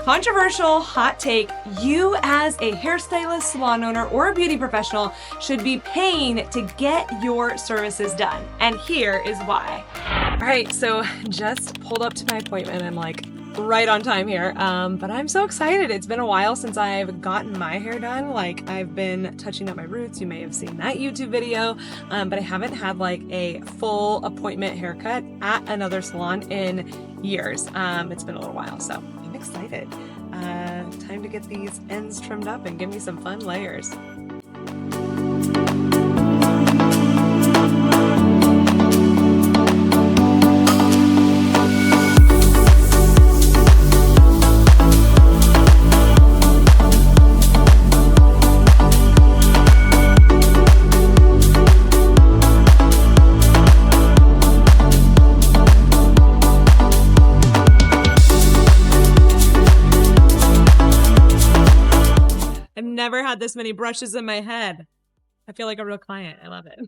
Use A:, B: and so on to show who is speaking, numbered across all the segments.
A: Controversial hot take: you as a hairstylist, salon owner, or a beauty professional should be paying to get your services done. And here is why. All right, so just pulled up to my appointment. I'm like right on time here, but I'm so excited. It's been a while since I've gotten my hair done. Like, I've been touching up my roots. You may have seen that YouTube video, but I haven't had like a full appointment haircut at another salon in years. It's been a little while, so I'm excited. Time to get these ends trimmed up and give me some fun layers. Never had this many brushes in my head. I feel like a real client. I love it.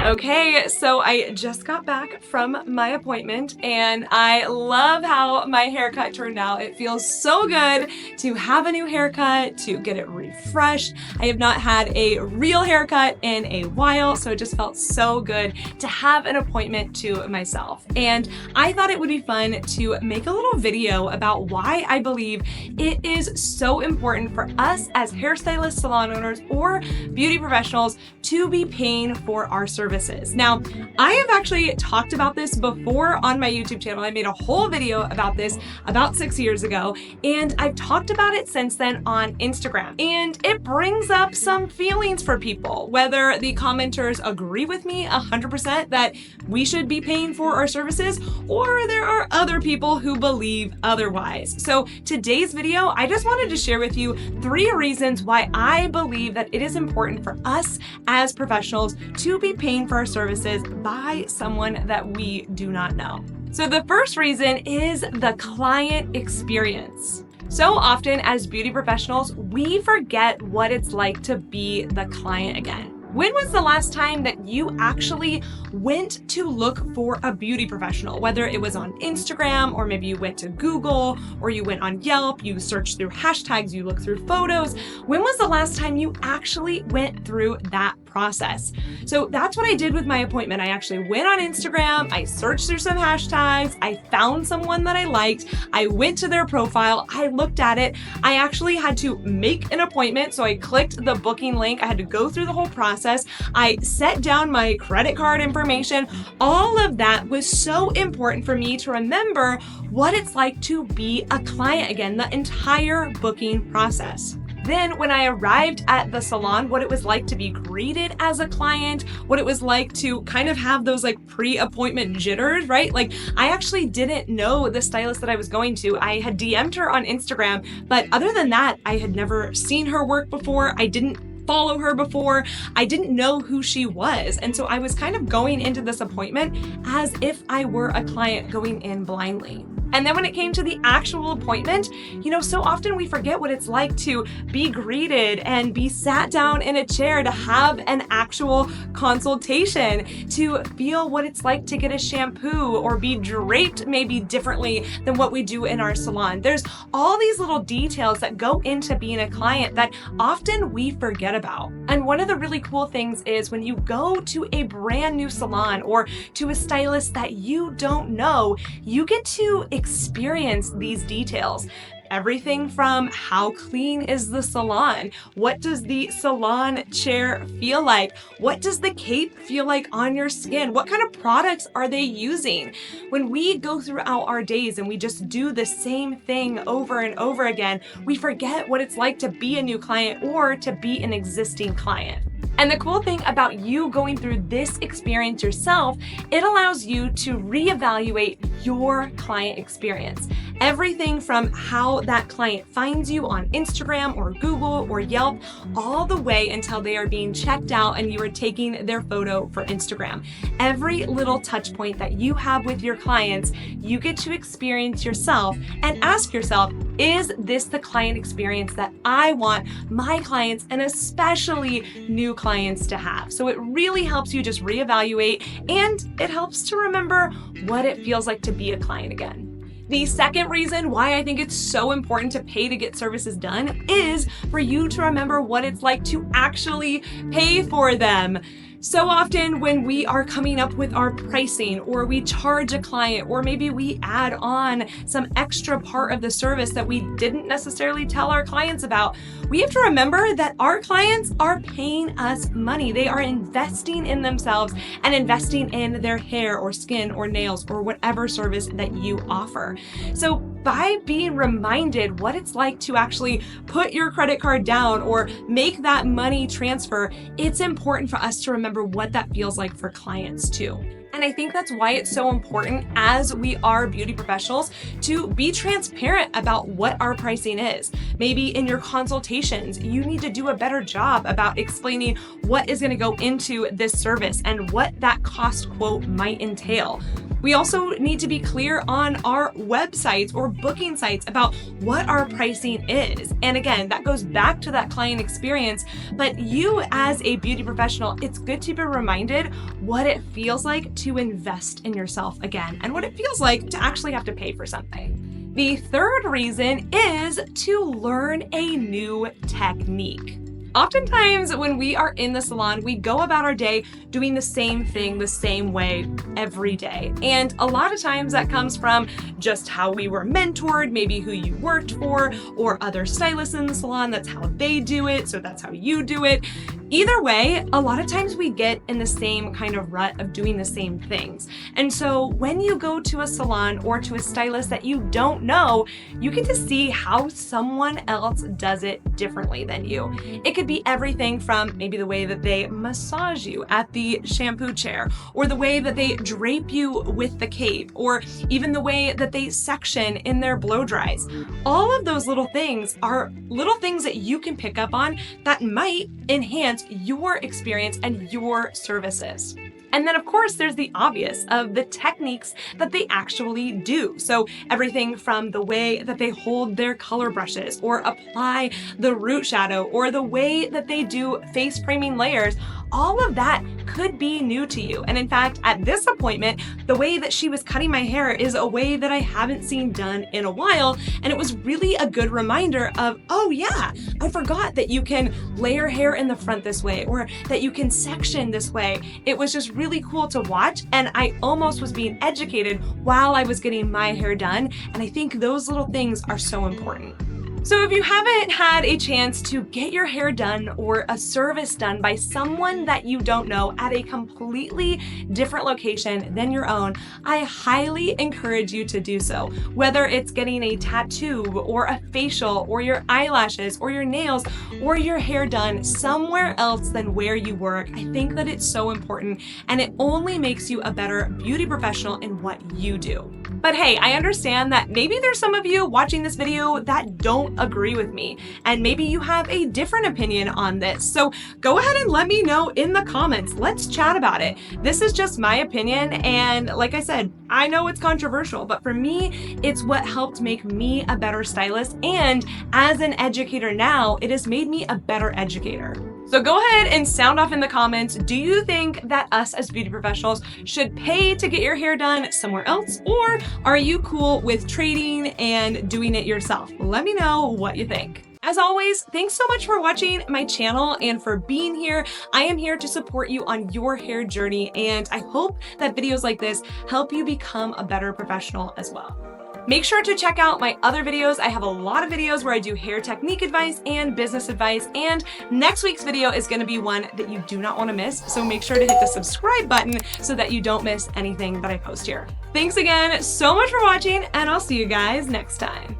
A: Okay, so I just got back from my appointment and I love how my haircut turned out. It feels so good to have a new haircut, to get it refreshed. I have not had a real haircut in a while, so it just felt so good to have an appointment to myself. And I thought it would be fun to make a little video about why I believe it is so important for us as hairstylists, salon owners, or beauty professionals to be paying for our services. Now, I have actually talked about this before on my YouTube channel. I made a whole video about this about 6 years ago, and I've talked about it since then on Instagram. And it brings up some feelings for people, whether the commenters agree with me 100% that we should be paying for our services, or there are other people who believe otherwise. So today's video, I just wanted to share with you 3 reasons why I believe that it is important for us as professionals to be paying for our services by someone that we do not know. So the first reason is the client experience. So often as beauty professionals, we forget what it's like to be the client again. When was the last time that you actually went to look for a beauty professional? Whether it was on Instagram, or maybe you went to Google, or you went on Yelp, you searched through hashtags, you looked through photos. When was the last time you actually went through that process? So that's what I did with my appointment. I actually went on Instagram, I searched through some hashtags, I found someone that I liked, I went to their profile, I looked at it. I actually had to make an appointment, so I clicked the booking link. I had to go through the whole process. I set down my credit card information. All of that was so important for me to remember what it's like to be a client again, the entire booking process. Then when I arrived at the salon, what it was like to be greeted as a client, what it was like to kind of have those like pre-appointment jitters, right? Like, I actually didn't know the stylist that I was going to. I had DM'd her on Instagram, but other than that, I had never seen her work before. I didn't follow her before. I didn't know who she was. And so I was kind of going into this appointment as if I were a client going in blindly. And then when it came to the actual appointment, so often we forget what it's like to be greeted and be sat down in a chair, to have an actual consultation, to feel what it's like to get a shampoo or be draped maybe differently than what we do in our salon. There's all these little details that go into being a client that often we forget about. And one of the really cool things is when you go to a brand new salon or to a stylist that you don't know, you get to experience these details. Everything from how clean is the salon? What does the salon chair feel like? What does the cape feel like on your skin? What kind of products are they using? When we go throughout our days and we just do the same thing over and over again, we forget what it's like to be a new client or to be an existing client. And the cool thing about you going through this experience yourself, it allows you to reevaluate your client experience. Everything from how that client finds you on Instagram or Google or Yelp, all the way until they are being checked out and you are taking their photo for Instagram. Every little touch point that you have with your clients, you get to experience yourself and ask yourself, is this the client experience that I want my clients and especially new clients to have? So it really helps you just reevaluate, and it helps to remember what it feels like to be a client again. The second reason why I think it's so important to pay to get services done is for you to remember what it's like to actually pay for them. So often when we are coming up with our pricing, or we charge a client, or maybe we add on some extra part of the service that we didn't necessarily tell our clients about, we have to remember that our clients are paying us money. They are investing in themselves and investing in their hair or skin or nails or whatever service that you offer. So by being reminded what it's like to actually put your credit card down or make that money transfer, it's important for us to remember what that feels like for clients too. And I think that's why it's so important as we are beauty professionals to be transparent about what our pricing is. Maybe in your consultations, you need to do a better job about explaining what is going to go into this service and what that cost quote might entail. We also need to be clear on our websites or booking sites about what our pricing is. And again, that goes back to that client experience, but you as a beauty professional, it's good to be reminded what it feels like to invest in yourself again and what it feels like to actually have to pay for something. The third reason is to learn a new technique. Oftentimes when we are in the salon, we go about our day doing the same thing the same way every day. And a lot of times that comes from just how we were mentored, maybe who you worked for, or other stylists in the salon, that's how they do it, so that's how you do it. Either way, a lot of times we get in the same kind of rut of doing the same things. And so when you go to a salon or to a stylist that you don't know, you get to see how someone else does it differently than you. It could be everything from maybe the way that they massage you at the shampoo chair, or the way that they drape you with the cape, or even the way that they section in their blow dries. All of those little things are little things that you can pick up on that might enhance your experience and your services. And then of course there's the obvious of the techniques that they actually do. So everything from the way that they hold their color brushes or apply the root shadow, or the way that they do face framing layers, all of that could be new to you. And in fact, at this appointment, the way that she was cutting my hair is a way that I haven't seen done in a while. And it was really a good reminder of, oh yeah, I forgot that you can layer hair in the front this way, or that you can section this way. It was just really cool to watch, and I almost was being educated while I was getting my hair done. And I think those little things are so important. So if you haven't had a chance to get your hair done or a service done by someone that you don't know at a completely different location than your own, I highly encourage you to do so. Whether it's getting a tattoo or a facial or your eyelashes or your nails or your hair done somewhere else than where you work, I think that it's so important, and it only makes you a better beauty professional in what you do. But hey, I understand that maybe there's some of you watching this video that don't agree with me, and maybe you have a different opinion on this. So go ahead and let me know in the comments. Let's chat about it. This is just my opinion, and like I said, I know it's controversial, but for me, it's what helped make me a better stylist, and as an educator now, it has made me a better educator. So go ahead and sound off in the comments. Do you think that us as beauty professionals should pay to get your hair done somewhere else? Or are you cool with trading and doing it yourself? Let me know what you think. As always, thanks so much for watching my channel and for being here. I am here to support you on your hair journey, and I hope that videos like this help you become a better professional as well. Make sure to check out my other videos. I have a lot of videos where I do hair technique advice and business advice, and next week's video is going to be one that you do not want to miss, so make sure to hit the subscribe button so that you don't miss anything that I post here. Thanks again so much for watching, and I'll see you guys next time.